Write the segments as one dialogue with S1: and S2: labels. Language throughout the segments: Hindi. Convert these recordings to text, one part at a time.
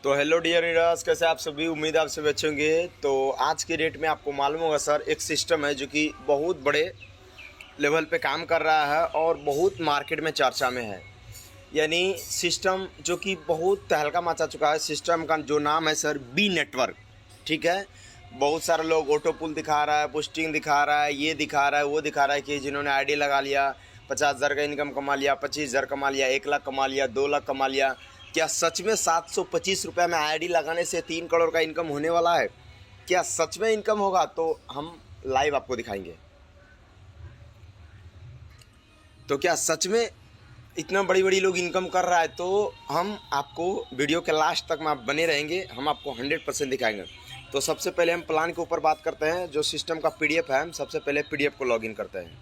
S1: तो हेलो डियर रीडर्स, कैसे आप सभी। उम्मीद है आप सभी अच्छे होंगे। तो आज की डेट में आपको मालूम होगा सर, एक सिस्टम है जो कि बहुत बड़े लेवल पे काम कर रहा है और बहुत मार्केट में चर्चा में है। यानी सिस्टम जो कि बहुत तहलका मचा चुका है। सिस्टम का जो नाम है सर, बी नेटवर्क। ठीक है, बहुत सारे लोग ऑटो पुल दिखा रहा है, पोस्टिंग दिखा रहा है, ये दिखा रहा है, वो दिखा रहा है कि जिन्होंने आईडी लगा लिया 50,000 का इनकम कमा लिया, 25,000 कमा लिया, 1 लाख कमा लिया, 2 लाख कमा लिया। क्या सच में 725 रुपये में आईडी लगाने से 3 करोड़ का इनकम होने वाला है? क्या सच में इनकम होगा? तो हम लाइव आपको दिखाएंगे। तो क्या सच में इतना बड़ी बड़ी लोग इनकम कर रहा है? तो हम आपको वीडियो के लास्ट तक में आप बने रहेंगे, हम आपको 100% दिखाएंगे। तो सबसे पहले हम प्लान के ऊपर बात करते हैं। जो सिस्टम का पीडीएफ है, हम सबसे पहले पीडीएफ को लॉगिन करते हैं।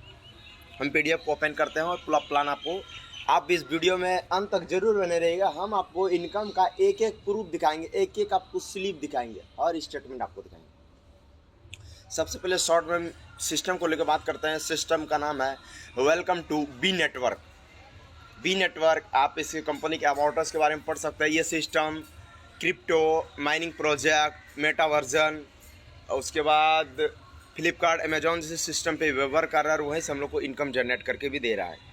S1: हम पीडीएफ को ओपन करते हैं और पूरा प्लान आपको, आप इस वीडियो में अंत तक जरूर बने रहिएगा। हम आपको इनकम का एक एक प्रूफ दिखाएंगे, एक एक आपको स्लिप दिखाएंगे और स्टेटमेंट आपको दिखाएंगे। सबसे पहले शॉर्ट में सिस्टम को लेकर बात करते हैं। सिस्टम का नाम है welcome to B network. B network, आप इस कंपनी के अबाउटर्स के बारे में पढ़ सकते हैं। ये सिस्टम क्रिप्टो माइनिंग प्रोजेक्ट, मेटावर्जन, उसके बाद फ्लिपकार्ट, अमेजॉन जैसे सिस्टम पे व्यवहार कर रहा है। वहीं से हम लोग को इनकम जनरेट करके भी दे रहा है।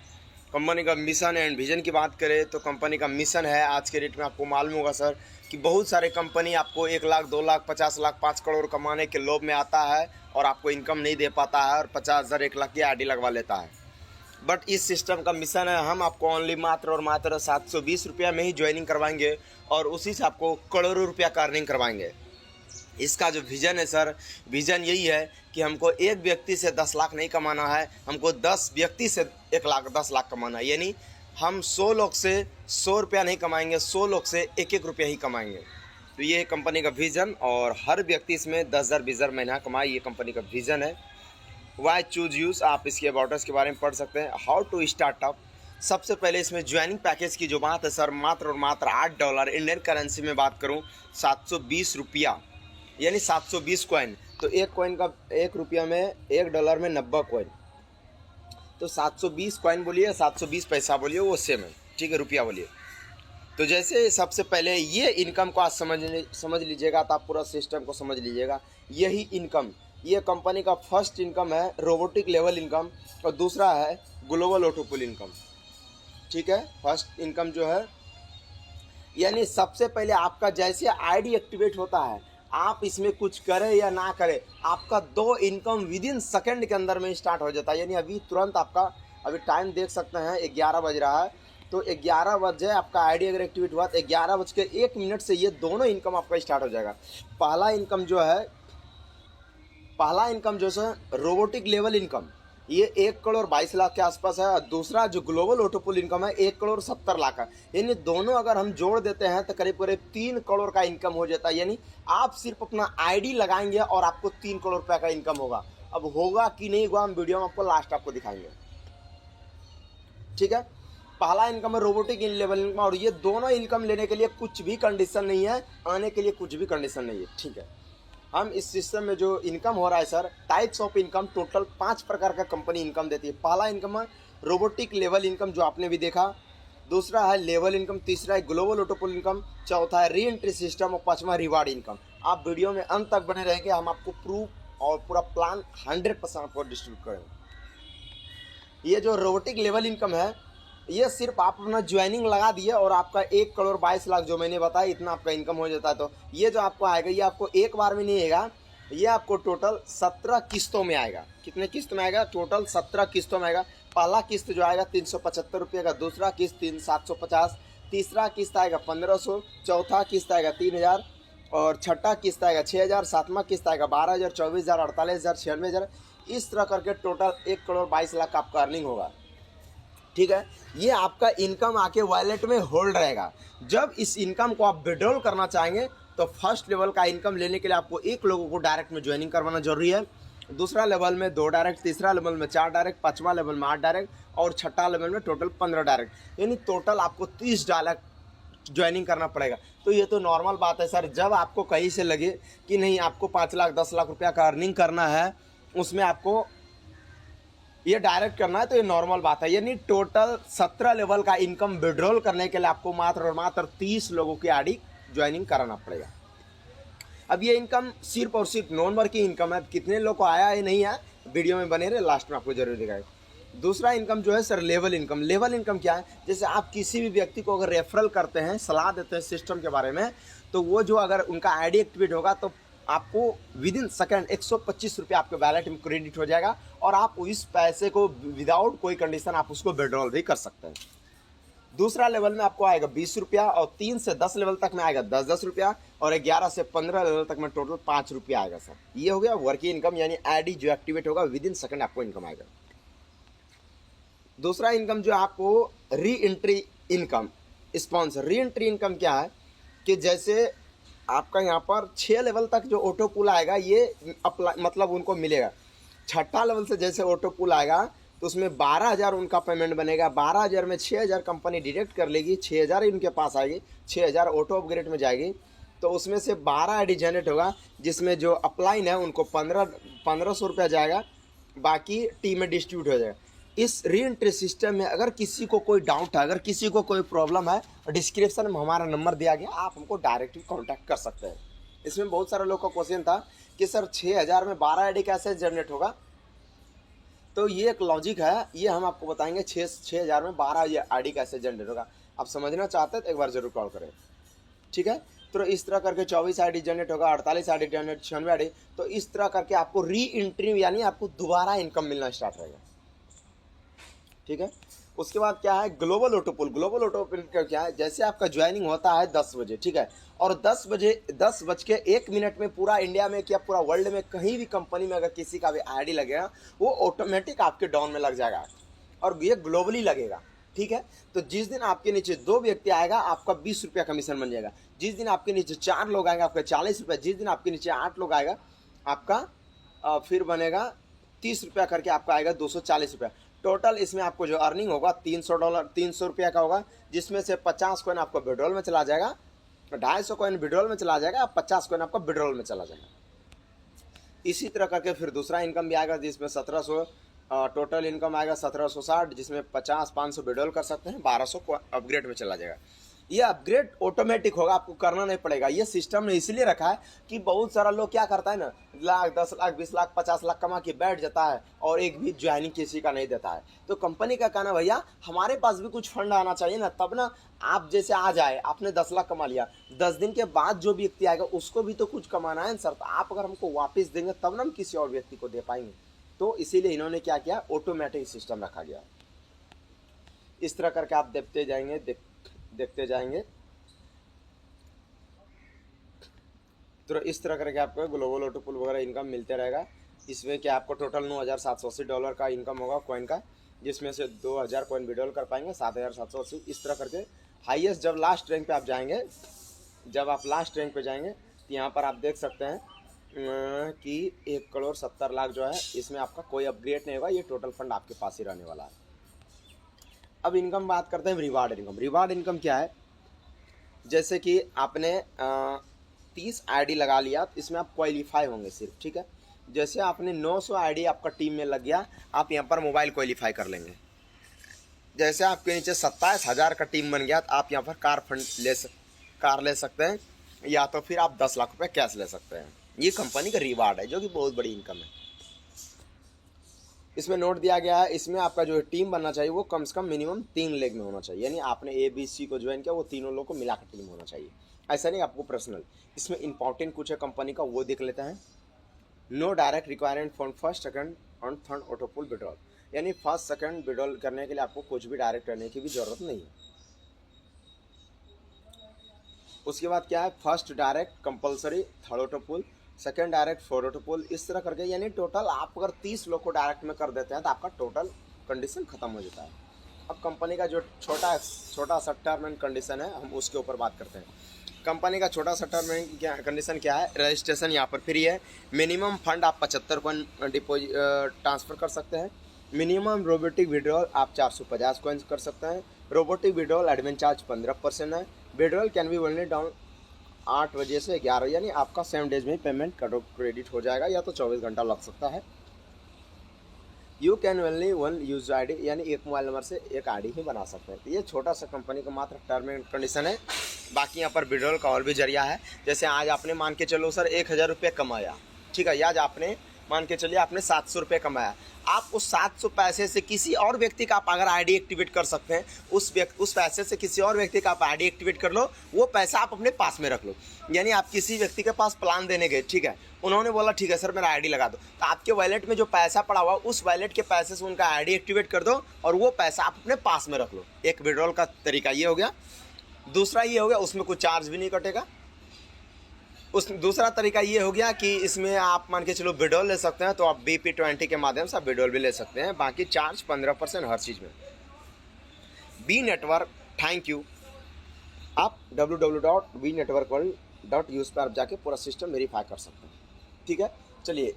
S1: कंपनी का मिशन एंड विजन की बात करें तो कंपनी का मिशन है, आज के डेट में आपको मालूम होगा सर, कि बहुत सारे कंपनी आपको 1 लाख, 2 लाख, 50 लाख, 5 करोड़ कमाने के लोभ में आता है और आपको इनकम नहीं दे पाता है और 50,000, 1 लाख की आईडी लगवा लेता है। बट इस सिस्टम का मिशन है, हम आपको ओनली मात्र और मात्र 720 रुपया में ही ज्वाइनिंग करवाएंगे और उसी से आपको करोड़ों रुपया का अर्निंग करवाएंगे। इसका जो विज़न है सर, विज़न यही है कि हमको एक व्यक्ति से 10 लाख नहीं कमाना है, हमको 10 व्यक्ति से 1 लाख, 10 लाख कमाना है। यानी हम 100 लोग से 100 रुपया नहीं कमाएंगे, 100 लोग से 1-1 रुपया ही कमाएंगे। तो ये है कंपनी का विज़न और हर व्यक्ति इसमें 10,000, 20,000 महीना कमाए, ये कंपनी का विज़न है। वाई चूज यूज़, आप इसके अबाउटर्स के बारे में पढ़ सकते हैं। हाउ टू स्टार्टअप, सबसे पहले इसमें ज्वाइनिंग पैकेज की जो बात है सर, मात्र और मात्र $8 इंडियन करेंसी में बात करूँ 720 रुपया, यानी 720 कॉइन। तो एक कॉइन का 1 रुपया में, $1 में 90 कॉइन। तो 720 कॉइन बोलिए, 720 पैसा बोलिए, वो सेम है। ठीक है, रुपया बोलिए। तो जैसे सबसे पहले ये इनकम को आज समझ लीजिएगा, तो आप पूरा सिस्टम को समझ लीजिएगा। यही इनकम, ये कंपनी का फर्स्ट इनकम है रोबोटिक लेवल इनकम और दूसरा है ग्लोबल ऑटोपुल इनकम। ठीक है, फर्स्ट इनकम जो है, यानी सबसे पहले आपका जैसे आईडी एक्टिवेट होता है, आप इसमें कुछ करें या ना करें, आपका 2 इनकम विदिन सेकंड के अंदर में स्टार्ट हो जाता है। यानी अभी तुरंत आपका, अभी टाइम देख सकते हैं 11 बज रहा है, तो 11 बजे आपका आईडी अगर एक्टिवेट हुआ तो 11:01 से ये दोनों इनकम आपका स्टार्ट हो जाएगा। पहला इनकम जो है रोबोटिक लेवल इनकम, ये 1 करोड़ 22 लाख के आसपास है और दूसरा जो ग्लोबल ऑटोपुल इनकम है 1 करोड़ 70 लाख है। यानी दोनों अगर हम जोड़ देते हैं तो करीब करीब 3 करोड़ का इनकम हो जाता है। यानी आप सिर्फ अपना आईडी लगाएंगे और आपको 3 करोड़ रुपये का इनकम होगा। अब होगा कि नहीं होगा, हम वीडियो में आपको लास्ट आपको दिखाएंगे। ठीक है, पहला इनकम है रोबोटिक लेवल इनकम और ये दोनों इनकम लेने के लिए कुछ भी कंडीशन नहीं है, आने के लिए कुछ भी कंडीशन नहीं है। ठीक है, हम इस सिस्टम में जो इनकम हो रहा है sir, types of income, total 5 प्रकार का कंपनी इनकम देती है। पहला इनकम है रोबोटिक लेवल इनकम, जो आपने भी देखा। दूसरा है लेवल इनकम, तीसरा है ग्लोबल ऑटोपुल इनकम, चौथा है री एंट्री सिस्टम और पांचवा रिवार्ड इनकम। आप वीडियो में अंत तक बने रहेंगे, हम आपको प्रूफ और पूरा प्लान 100% आपको डिस्ट्रीब्यूट करेंगे। ये जो रोबोटिक लेवल इनकम है, ये सिर्फ आप अपना ज्वाइनिंग लगा दिए और आपका 1 करोड़ 22 लाख जो मैंने बताया, इतना आपका इनकम हो जाता है। तो ये जो आपको आएगा, ये आपको एक बार में नहीं आएगा, ये आपको टोटल 17 किस्तों में आएगा। कितने किस्त में आएगा? टोटल 17 किस्तों में आएगा। पहला किस्त जो आएगा 375 रुपये का, दूसरा किस्त 750, तीसरा किस्त आएगा 1500, चौथा किस्त आएगा 3000 और छठा किस्त आएगा 6000, सातवां किस्त आएगा 12,000, 24,000, 48,000, 96,000। इस तरह करके टोटल 1 करोड़ 22 लाख का आपका अर्निंग होगा। ठीक है, ये आपका इनकम आके वॉलेट में होल्ड रहेगा। जब इस इनकम को आप विड्रॉल करना चाहेंगे तो फर्स्ट लेवल का इनकम लेने के लिए आपको 1 लोगों को डायरेक्ट में ज्वाइनिंग करवाना जरूरी है, दूसरा लेवल में 2 डायरेक्ट, तीसरा लेवल में 4 डायरेक्ट, पांचवा लेवल में 8 डायरेक्ट और छठा लेवल में टोटल 15 डायरेक्ट। यानी टोटल आपको 30 डायरेक्ट ज्वाइनिंग करना पड़ेगा। तो ये तो नॉर्मल बात है सर, जब आपको कहीं से लगे कि नहीं आपको 5 लाख 10 लाख रुपया का अर्निंग करना है, उसमें आपको ये डायरेक्ट करना है, तो ये नॉर्मल बात है। यानी टोटल 17 लेवल का इनकम विड्रॉल करने के लिए आपको मात्र और मात्र 30 लोगों की आईडी ज्वाइनिंग कराना पड़ेगा। अब ये इनकम सिर्फ और सिर्फ नवंबर की इनकम है। कितने लोग को आया है नहीं है, वीडियो में बने रहे, लास्ट में आपको जरूर दिखाएगा। दूसरा इनकम जो है sir level income. Level income क्या है, जैसे आप किसी भी व्यक्ति को अगर रेफरल करते हैं, सलाह देते हैं सिस्टम के बारे में, तो वो जो अगर उनका आईडी एक्टिवेट होगा तो आपको विद इन सेकेंड 125 रुपये आपके वैलेट में क्रेडिट हो जाएगा और आप इस पैसे को विदाउट कोई कंडीशन आप उसको विड्रॉल भी कर सकते हैं। दूसरा लेवल में आपको आएगा 20 रुपया और 3 से 10 लेवल तक में आएगा 10-10 रुपया और 11 से 15 लेवल तक में टोटल 5 रुपया आएगा सर। ये हो गया वर्किंग इनकम, यानी आईडी जो एक्टिवेट होगा विद इन सेकेंड आपको इनकम आएगा। दूसरा इनकम जो आपको re entry income sponsor. Re entry income क्या है कि जैसे आपका यहाँ पर 6 लेवल तक जो ऑटो पुल आएगा ये मतलब उनको मिलेगा। छठा लेवल से जैसे ऑटो पुल आएगा तो उसमें 12,000 उनका पेमेंट बनेगा। 12,000 में 6,000 कंपनी डिडक्ट कर लेगी, 6,000 इनके पास आएगी, 6,000 ऑटो अपग्रेड में जाएगी। तो उसमें से 12 आईडी जनरेट होगा, जिसमें जो अपलाइन है उनको 1500 रुपया जाएगा, बाकी टीम में डिस्ट्रीब्यूट हो जाएगा। इस री एंट्री सिस्टम में अगर किसी को कोई डाउट है, अगर किसी को कोई प्रॉब्लम है, डिस्क्रिप्शन में हमारा नंबर दिया गया, आप हमको डायरेक्टली कॉन्टैक्ट कर सकते हैं। इसमें बहुत सारे लोग का क्वेश्चन था कि सर 6,000 में 12 आईडी कैसे जनरेट होगा। तो ये एक लॉजिक है, ये हम आपको बताएंगे 6,000 में 12 आईडी कैसे जनरेट होगा। आप समझना चाहते हैं तो एक बार जरूर कॉल करें, ठीक है। तो इस तरह करके 24 आईडी जनरेट होगा, 48 आईडी जनरेट, 96 आईडी। तो इस तरह करके आपको री एंट्री यानी आपको दोबारा इनकम मिलना स्टार्ट होगा, ठीक है। उसके बाद क्या है ग्लोबल ऑटो पुल। ग्लोबल ऑटो पुल क्या है, जैसे आपका ज्वाइनिंग होता है 10 बजे, ठीक है, और 10:01 में पूरा इंडिया में क्या पूरा वर्ल्ड में कहीं भी कंपनी में अगर किसी का भी आईडी लगेगा वो ऑटोमेटिक आपके डाउन में लग जाएगा और ये ग्लोबली लगेगा, ठीक है। तो जिस दिन आपके नीचे 2 व्यक्ति आएगा आपका 20 रुपया कमीशन बन जाएगा। जिस दिन आपके नीचे 4 लोग आएंगे आपका 40 रुपया। जिस दिन आपके नीचे 8 लोग आएगा आपका फिर बनेगा 30 रुपया करके आपका आएगा 240 रुपया। टोटल इसमें आपको जो अर्निंग होगा $300 रुपया का होगा, जिसमें से 50 कॉइन आपको विड्रॉल में चला जाएगा, 250 कॉइन विड्रॉल में चला जाएगा, 50 कॉइन आपका विड्रॉल में चला जाएगा। इसी तरह करके फिर दूसरा इनकम भी आएगा जिसमें 1700 टोटल इनकम आएगा 1760, जिसमें 50-500 विड्रॉल कर सकते हैं, 1200 को अपग्रेड में चला जाएगा। ये अपग्रेड ऑटोमेटिक होगा, आपको करना नहीं पड़ेगा। ये सिस्टम ने इसलिए रखा है कि बहुत सारा लोग क्या करता है ना, लाख 10 लाख 20 लाख 50 लाख कमा के बैठ जाता है और एक भी ज्वाइनिंग किसी का नहीं देता है। तो कंपनी का कहना भैया हमारे पास भी कुछ फंड आना चाहिए ना, तब ना आप जैसे आ जाए आपने 10 लाख कमा लिया, 10 दिन के बाद जो व्यक्ति आएगा उसको भी तो कुछ कमाना है सर। तो आप अगर हमको वापस देंगे तब ना हम किसी और व्यक्ति को दे पाएंगे। तो इसीलिए इन्होंने क्या किया, ऑटोमेटिक सिस्टम रखा गया। इस तरह करके आप देखते जाएंगे तो इस तरह करके आपको ग्लोबल ऑटो पुल वगैरह इनकम मिलते रहेगा। इसमें क्या आपको टोटल $9,780 का इनकम होगा कॉइन का, जिसमें से 2,000 कॉइन विड्रॉल कर पाएंगे, 7,780। इस तरह करके हाईएस्ट जब लास्ट रैंक पे आप जाएंगे, जब आप लास्ट रैंक पे जाएंगे तो यहाँ पर आप देख सकते हैं कि 1,70,00,000 जो है इसमें आपका कोई अपग्रेड नहीं होगा, ये टोटल फंड आपके पास ही रहने वाला है। अब इनकम बात करते हैं रिवार्ड इनकम। रिवार्ड इनकम क्या है, जैसे कि आपने 30 आईडी लगा लिया, इसमें आप क्वालिफाई होंगे सिर्फ, ठीक है। जैसे आपने 900 आईडी आपका टीम में लग गया, आप यहाँ पर मोबाइल क्वालिफाई कर लेंगे। जैसे आपके नीचे 27,000 का टीम बन गया तो आप यहाँ पर कार ले सकते हैं, या तो फिर आप 10 लाख रुपये कैश ले सकते हैं। ये कंपनी का रिवार्ड है जो कि बहुत बड़ी इनकम है। इसमें नोट दिया गया है, इसमें आपका जो टीम बनना चाहिए वो कम से कम मिनिमम 3 लेग में होना चाहिए, यानी आपने ABC को ज्वाइन किया वो तीनों लोग को मिलाकर टीम होना चाहिए, ऐसा नहीं आपको पर्सनल। इसमें इंपॉर्टेंट कुछ है कंपनी का, वो देख लेते हैं। No direct requirement for first second और थर्ड ऑटो पुल विड्रॉल, यानी फर्स्ट सेकंड विड्रॉल करने के लिए आपको कुछ भी डायरेक्ट करने की भी जरूरत नहीं है। उसके बाद क्या है, first direct compulsory, third auto pull, second direct, fourth auto pull, इस तरह करके, यानी टोटल आप अगर 30 लोग को डायरेक्ट में कर देते हैं तो आपका टोटल कंडीशन खत्म हो जाता है। अब कंपनी का जो छोटा सा टर्म एंड कंडीशन है हम उसके ऊपर बात करते हैं। कंपनी का छोटा सा टर्म एंड कंडीशन क्या है, रजिस्ट्रेशन यहाँ पर फ्री है, मिनिमम फंड आप 75 कॉइन डिपोजिट ट्रांसफ़र कर सकते हैं, मिनिमम रोबोटिक विड्रॉल आप 450 कॉइन्स कर सकते हैं, रोबोटिक विड्रॉल एडमिन चार्ज 15% है, withdrawal can be only down 8 बजे से 11, यानी आपका 7 डेज में पेमेंट क्रेडिट हो जाएगा, या तो 24 घंटा लग सकता है। You can only one use ID, यानी एक मोबाइल नंबर से एक आईडी ही बना सकते हैं। तो ये छोटा सा कंपनी का मात्र टर्म एंड कंडीशन है। बाकी यहाँ पर विड्रॉल का और भी जरिया है। जैसे आज आपने मान के चलो सर 1000 रुपये कमाया, ठीक है, आज आपने मान के चलिए आपने 700 रुपये कमाया, आप उस 700 पैसे से किसी और व्यक्ति का आप अगर आईडी एक्टिवेट कर सकते हैं, उस पैसे से किसी और व्यक्ति का आप आईडी एक्टिवेट कर लो, वो पैसा आप अपने पास में रख लो। यानी आप किसी व्यक्ति के पास प्लान देने गए, ठीक है, उन्होंने बोला ठीक है सर मेरा आईडी लगा दो, तो आपके वॉलेट में जो पैसा पड़ा हुआ उस वॉलेट के पैसे से उनका आईडी एक्टिवेट कर दो और वो पैसा आप अपने पास में रख लो। एक विड्रॉल का तरीका ये हो गया। दूसरा ये हो गया उसमें कुछ चार्ज भी नहीं कटेगा। दूसरा तरीका ये हो गया कि इसमें आप मान के चलो विड्रॉल ले सकते हैं, तो आप BP20 के माध्यम से आप विड्रॉल भी ले सकते हैं। बाकी चार्ज 15% हर चीज़ में। B network, thank you. आप www.bnetworkworld.us पर आप जाके पूरा सिस्टम वेरीफाई कर सकते हैं, ठीक है। चलिए,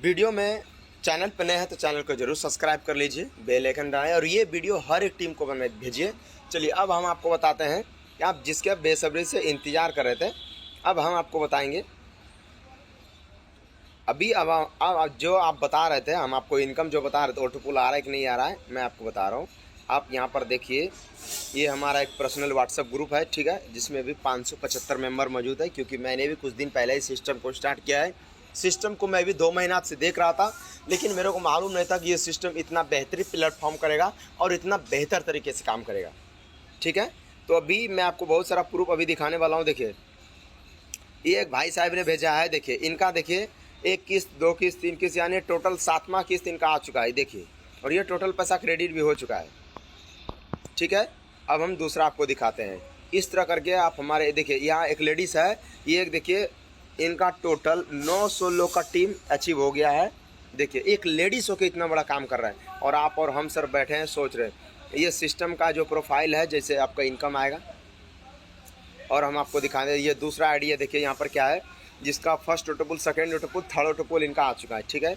S1: वीडियो में चैनल पर नए हैं तो चैनल को जरूर सब्सक्राइब कर लीजिए, बेल आइकन दबाएं और ये वीडियो हर एक टीम को भेजिए। चलिए, अब हम आपको बताते हैं कि आप जिसके बेसब्री से इंतज़ार कर रहे थे, अब हम आपको बताएंगे। अभी अब जो आप बता रहे थे, हम आपको इनकम जो बता रहे थे, ऑटोपुल आ रहा है कि नहीं आ रहा है, मैं आपको बता रहा हूँ। आप यहाँ पर देखिए, ये हमारा एक पर्सनल व्हाट्सएप ग्रुप है, ठीक है, जिसमें भी 575 मेंबर मौजूद है। क्योंकि मैंने भी कुछ दिन पहले ही सिस्टम को स्टार्ट किया है। सिस्टम को मैं भी 2 महीना से देख रहा था, लेकिन मेरे को मालूम नहीं था कि ये सिस्टम इतना बेहतरीन प्लेटफॉर्म करेगा और इतना बेहतर तरीके से काम करेगा, ठीक है। तो अभी मैं आपको बहुत सारा प्रूफ अभी दिखाने वाला हूँ। देखिए, ये एक भाई साहब ने भेजा है, देखिए इनका, देखिए 1 किस्त 2 किस्त 3 किस्त यानी टोटल 7वां किस्त इनका आ चुका है, देखिए, और ये टोटल पैसा क्रेडिट भी हो चुका है, ठीक है। अब हम दूसरा आपको दिखाते हैं। इस तरह करके आप हमारे, देखिए यहाँ एक लेडीज़ है, ये एक देखिए इनका टोटल 900 लोग का टीम अचीव हो गया है। देखिए, एक लेडीज़ होकर इतना बड़ा काम कर रहा है, और आप और हम सर बैठे हैं सोच रहे हैं। ये सिस्टम का जो प्रोफाइल है, जैसे आपका इनकम आएगा, और हम आपको दिखा दें। ये दूसरा आईडी है, देखिए यहाँ पर क्या है, जिसका फर्स्ट ऑटोपुल, सेकंड ऑटोपुल, थर्ड ऑटोपुल इनका आ चुका है, ठीक है।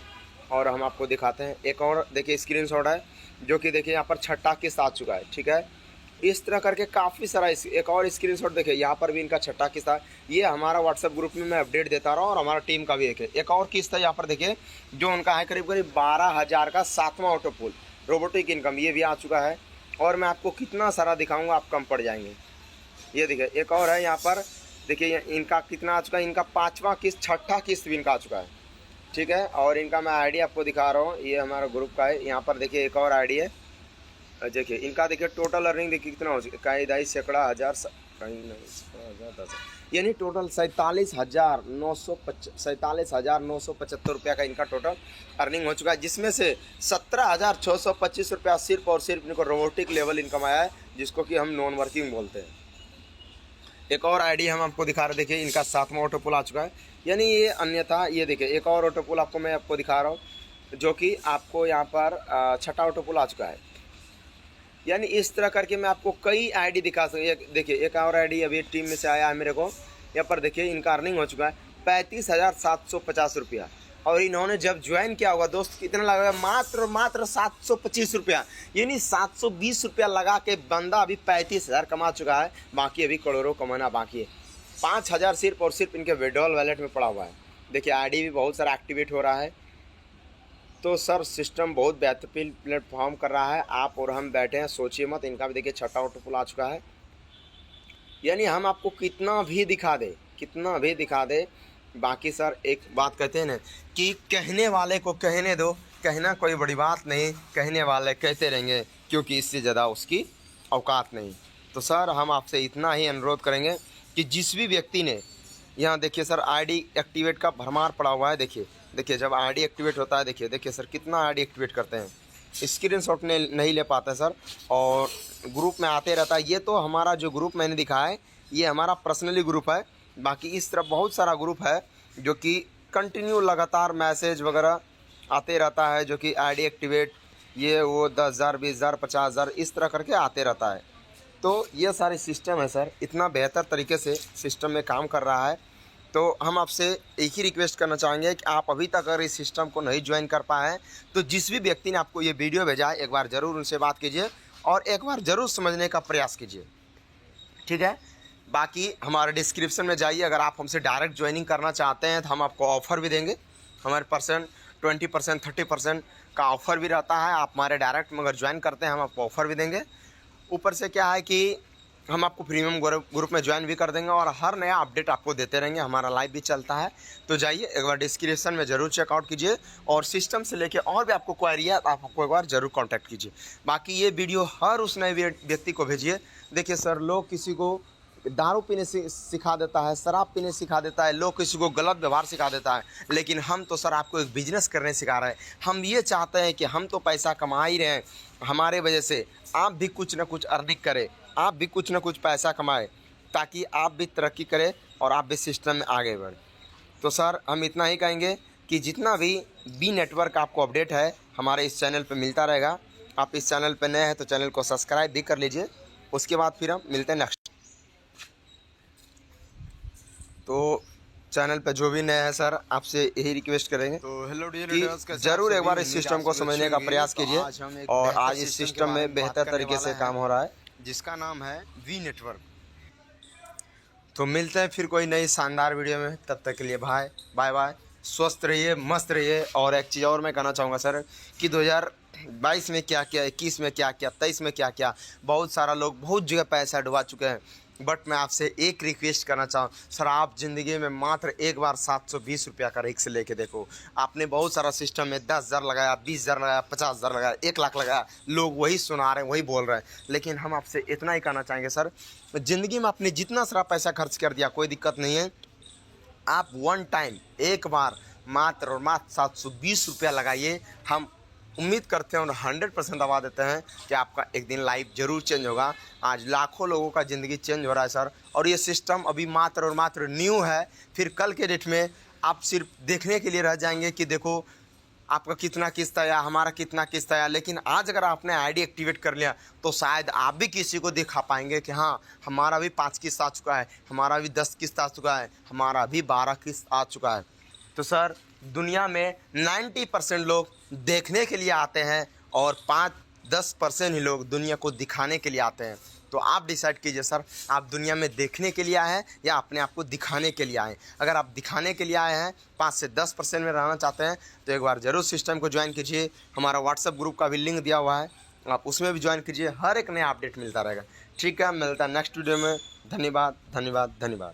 S1: और हम आपको दिखाते हैं एक और, देखिए स्क्रीनशॉट है, जो कि देखिए यहाँ पर 6ठा किस्त आ चुका है, ठीक है। इस तरह करके काफ़ी सारा एक और स्क्रीनशॉट देखिए, यहाँ पर भी इनका 6ठा किस्त है। ये हमारा व्हाट्सएप ग्रुप में मैं अपडेट देता रहा हूँ, और हमारा टीम का भी एक और किस्त है यहाँ पर, देखिए जो उनका है करीब 12,000 का 7वां ऑटोपुल रोबोटिक इनकम, ये भी आ चुका है। और मैं आपको कितना सारा दिखाऊंगा, आप कम पड़ जाएंगे। ये देखिए एक और है यहाँ पर, देखिए इनका कितना आ चुका है, इनका 5वां किस्त, 6ठा किस्त भी इनका आ चुका है, ठीक है। और इनका मैं आईडी आपको दिखा रहा हूँ, ये हमारा ग्रुप का है। यहाँ पर देखिए एक और आईडी है, देखिए इनका, देखिए टोटल अर्निंग देखिए कितना हो चुका है, कई सैकड़ा हज़ार, कहीं नहीं 10,000, यानी टोटल 47,975 रुपया का इनका टोटल अर्निंग हो चुका है। जिसमें से 17,625 रुपया सिर्फ और सिर्फ इनको रोबोटिक लेवल इनकम आया है, जिसको कि हम नॉन वर्किंग बोलते हैं। एक और आईडी हम आपको दिखा रहे, देखिए इनका 7वां ऑटोपुल आ चुका है। यानी ये अन्यथा, ये देखिए एक और ऑटोपुल आपको मैं आपको दिखा रहा हूँ, जो कि आपको यहाँ पर 6ठा ऑटोपुल आ चुका है। यानी इस तरह करके मैं आपको कई आईडी दिखा सकूँ। देखिए एक और आईडी अभी टीम में से आया है मेरे को, यहाँ पर देखिए इनका अर्निंग हो चुका है 35,750 रुपया। और इन्होंने जब ज्वाइन किया होगा दोस्त, कितना लगा, मात्र 725 रुपया, यानी 720 रुपया लगा के बंदा अभी 35,000 कमा चुका है। बाकी अभी करोड़ों कमाना बाकी है। 5,000 सिर्फ और सिर्फ इनके विड्रॉल वैलेट में पड़ा हुआ है। देखिए आईडी भी बहुत सारा एक्टिवेट हो रहा है। तो सर सिस्टम बहुत बेहतरीन प्लेटफॉर्म कर रहा है। आप और हम बैठे हैं, सोचिए मत। इनका भी देखिए 6ठा ऑटोपुल आ चुका है। यानी हम आपको कितना भी दिखा दे, बाकी सर एक बात कहते हैं ना कि कहने वाले को कहने दो, कहना कोई बड़ी बात नहीं, कहने वाले कहते रहेंगे, क्योंकि इससे ज़्यादा उसकी औकात नहीं। तो सर हम आपसे इतना ही अनुरोध करेंगे कि जिस भी व्यक्ति ने, यहाँ देखिए सर आईडी एक्टिवेट का भरमार पड़ा हुआ है। देखिए जब आईडी एक्टिवेट होता है, देखिए सर कितना आईडी एक्टिवेट करते हैं, स्क्रीनशॉट नहीं ले पाते सर, और ग्रुप में आते रहता है। ये तो हमारा जो ग्रुप मैंने दिखाया है, ये हमारा पर्सनली ग्रुप है। बाकी इस तरह बहुत सारा ग्रुप है जो कि कंटिन्यू लगातार मैसेज वगैरह आते रहता है, जो कि आईडी एक्टिवेट ये वो 10,000 20,000 50,000 इस तरह करके आते रहता है। तो ये सारे सिस्टम है सर, इतना बेहतर तरीके से सिस्टम में काम कर रहा है। तो हम आपसे एक ही रिक्वेस्ट करना चाहेंगे कि आप अभी तक अगर इस सिस्टम को नहीं ज्वाइन कर पाए हैं, तो जिस भी व्यक्ति ने आपको ये वीडियो भेजा है, एक बार ज़रूर उनसे बात कीजिए और एक बार ज़रूर समझने का प्रयास कीजिए, ठीक है। बाकी हमारे डिस्क्रिप्शन में जाइए, अगर आप हमसे डायरेक्ट ज्वाइनिंग करना चाहते हैं तो हम आपको ऑफ़र भी देंगे। हमारे 20% 30% का ऑफ़र भी रहता है। आप हमारे डायरेक्ट मगर ज्वाइन करते हैं, हम आपको ऑफ़र भी देंगे। ऊपर से क्या है कि हम आपको प्रीमियम ग्रुप में ज्वाइन भी कर देंगे और हर नया अपडेट आपको देते रहेंगे। हमारा लाइव भी चलता है, तो जाइए एक बार डिस्क्रिप्शन में ज़रूर चेकआउट कीजिए और सिस्टम से लेके और भी आपको क्वेरी है, आप आपको एक बार ज़रूर कांटेक्ट कीजिए। बाकी ये वीडियो हर उस नए व्यक्ति को भेजिए। देखिए सर, लोग किसी को दारू पीने से सिखा देता है, शराब पीने सिखा देता है, लोग किसी को गलत व्यवहार सिखा देता है, लेकिन हम तो सर आपको एक बिजनेस करने सिखा रहे हैं। हम ये चाहते हैं कि हम तो पैसा कमा ही रहे हैं, हमारे वजह से आप भी कुछ ना कुछ अर्निंग करें, आप भी कुछ ना कुछ पैसा कमाएं, ताकि आप भी तरक्की करें और आप भी सिस्टम में आगे बढ़ें। तो सर हम इतना ही कहेंगे कि जितना भी बी नेटवर्क आपको अपडेट है हमारे इस चैनल पर मिलता रहेगा। आप इस चैनल पर नए हैं तो चैनल को सब्सक्राइब भी कर लीजिए। उसके बाद फिर हम मिलते हैं नेक्स्ट। तो चैनल पे जो भी नए हैं सर, आपसे यही रिक्वेस्ट करेंगे
S2: तो हेलो
S1: कि ज़रूर एक बार इस सिस्टम को समझने का प्रयास कीजिए। और आज इस सिस्टम में बेहतर तरीके से काम हो रहा है,
S2: जिसका नाम है वी नेटवर्क।
S1: तो मिलते हैं फिर कोई नई शानदार वीडियो में। तब तक के लिए बाय बाय, स्वस्थ रहिए, मस्त रहिए। और एक चीज़ और मैं कहना चाहूँगा सर कि 2022 में क्या किया, 21 में क्या किया, 23 में क्या किया, बहुत सारा लोग बहुत जगह पैसा डुबा चुके हैं। बट मैं आपसे एक रिक्वेस्ट करना चाहूँ सर, आप ज़िंदगी में मात्र एक बार 720 रुपया का रिस्क लेके देखो। आपने बहुत सारा सिस्टम में 10,000 लगाया, 20,000 लगाया, 50,000 लगाया, 1 लाख लगाया, लोग वही सुना रहे हैं, वही बोल रहे हैं। लेकिन हम आपसे इतना ही कहना चाहेंगे सर, ज़िंदगी में आपने जितना सारा पैसा खर्च कर दिया कोई दिक्कत नहीं है, आप वन टाइम एक बार मात्र और मात्र 720 रुपया लगाइए। हम उम्मीद करते हैं और 100% दवा देते हैं कि आपका एक दिन लाइफ ज़रूर चेंज होगा। आज लाखों लोगों का ज़िंदगी चेंज हो रहा है सर, और ये सिस्टम अभी मात्र और मात्र न्यू है। फिर कल के डेट में आप सिर्फ देखने के लिए रह जाएंगे कि देखो आपका कितना किस्त आया, हमारा कितना किस्त आया। लेकिन आज अगर आपने आईडी एक्टिवेट कर लिया तो शायद आप भी किसी को दिखा पाएंगे कि हाँ हमारा भी 5 किस्त आ चुका है, हमारा भी 10 किस्त आ चुका है, हमारा भी 12 किस्त आ चुका है। तो सर दुनिया में 90% लोग देखने के लिए आते हैं और 5-10% ही लोग दुनिया को दिखाने के लिए आते हैं। तो आप डिसाइड कीजिए सर, आप दुनिया में देखने के लिए आए हैं या अपने आप को दिखाने के लिए आए हैं। अगर आप दिखाने के लिए आए हैं, 5 से 10% में रहना चाहते हैं, तो एक बार ज़रूर सिस्टम को ज्वाइन कीजिए। हमारा व्हाट्सएप ग्रुप का भी लिंक दिया हुआ है, आप उसमें भी ज्वाइन कीजिए। हर एक नया अपडेट मिलता रहेगा। ठीक है, मिलता है नेक्स्ट वीडियो में। धन्यवाद धन्यवाद धन्यवाद।